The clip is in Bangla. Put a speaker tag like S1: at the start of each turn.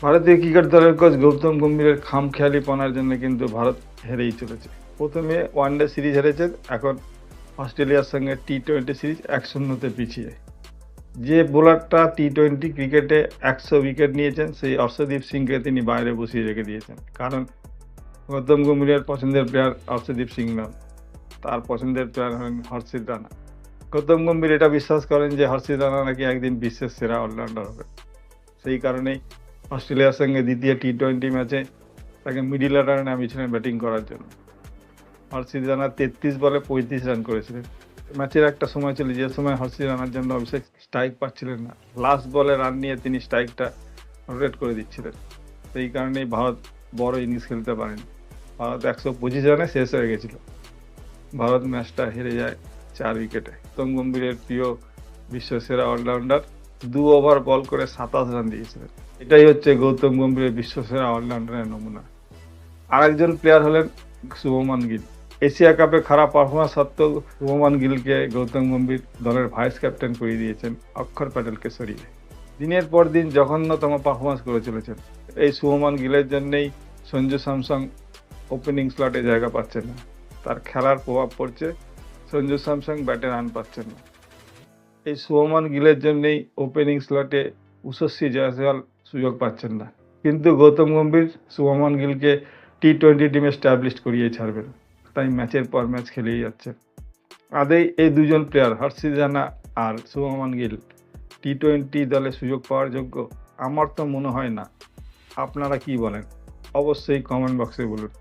S1: ভারতীয় ক্রিকেট দলের কোচ গৌতম গম্ভীরের খামখেয়ালিপনার জন্য কিন্তু ভারত হেরেই চলেছে। প্রথমে ওয়ানডে সিরিজ হেরেছে, এখন অস্ট্রেলিয়ার সঙ্গে টি-20 সিরিজ 1-0-তে পিছিয়ে। যে বোলারটা টি-20 ক্রিকেটে 100 উইকেট নিয়েছেন, সেই অর্শদীপ সিংকে তিনি বাইরে বসিয়ে রেখে দিয়েছেন। কারণ গৌতম গম্ভীরের পছন্দের প্লেয়ার অর্শদীপ সিং নন, তার পছন্দের প্লেয়ার হলেন হর্ষিত রানা। গৌতম গম্ভীর এটা বিশ্বাস করেন যে হর্ষিত রানা নাকি একদিন বিশ্বের সেরা অলরাউন্ডার হবে। সেই কারণেই অস্ট্রেলিয়ার সঙ্গে দ্বিতীয় টি-20 ম্যাচে তাকে মিডিল অর্ডারে নামিয়েছিলেন ব্যাটিং করার জন্য। হর্ষিত রানা 33 বলে 35 রান করেছিলেন। ম্যাচের একটা সময় ছিল যে সময় হর্ষিত রানার জন্য অভিষেক স্ট্রাইক পাচ্ছিলেন না, লাস্ট বলে রান নিয়ে তিনি স্ট্রাইকটা রোটেট করে দিচ্ছিলেন। সেই কারণেই ভারত বড় ইনিংস খেলতে পারেনি। ভারত 125 রানে শেষ হয়ে গেছিল। ভারত ম্যাচটা হেরে যায় 4 উইকেটে। গৌতম গম্ভীরের প্রিয় বিশ্বসেরা অলরাউন্ডার 2 ওভার বল করে 27 রান দিয়েছিলেন। এটাই হচ্ছে গৌতম গম্ভীরের বিশ্বসেরা অলরাউন্ডারের নমুনা। আরেকজন প্লেয়ার হলেন শুভমান গিল। এশিয়া কাপে খারাপ পারফরমেন্স সত্ত্বেও শুভমান গিলকে গৌতম গম্ভীর দলের ভাইস ক্যাপ্টেন করিয়ে দিয়েছেন অক্ষর প্যাটেলকে সরিয়ে। দিনের পর দিন জঘন্যতম পারফরমেন্স করে চলেছেন। এই শুভমান গিলের জন্যেই সঞ্জু স্যামসং ওপেনিং স্লটে জায়গা পাচ্ছেন না। তার খেলার প্রভাব পড়ছে, সঞ্জু স্যামসং ব্যাটে রান পাচ্ছেন না। এই শুভমান গিলের জন্যেই ওপেনিং স্লটে উষস্বী জয়সওয়াল সুযোগ পাচ্ছেন না। কিন্তু গৌতম গম্ভীর শুভমান গিলকে টি-20 টিমে স্ট্যাবলিশ করিয়ে ছাড়বেন, তাই ম্যাচের পর ম্যাচ খেলেই যাচ্ছেন। আদেই এই দুজন প্লেয়ার হর্ষিত রানা আর শুভমান গিল টি-20 দলে সুযোগ পাওয়ার যোগ্য? আমার তো মনে হয় না। আপনারা কি বলেন? অবশ্যই কমেন্ট বক্সে বলুন।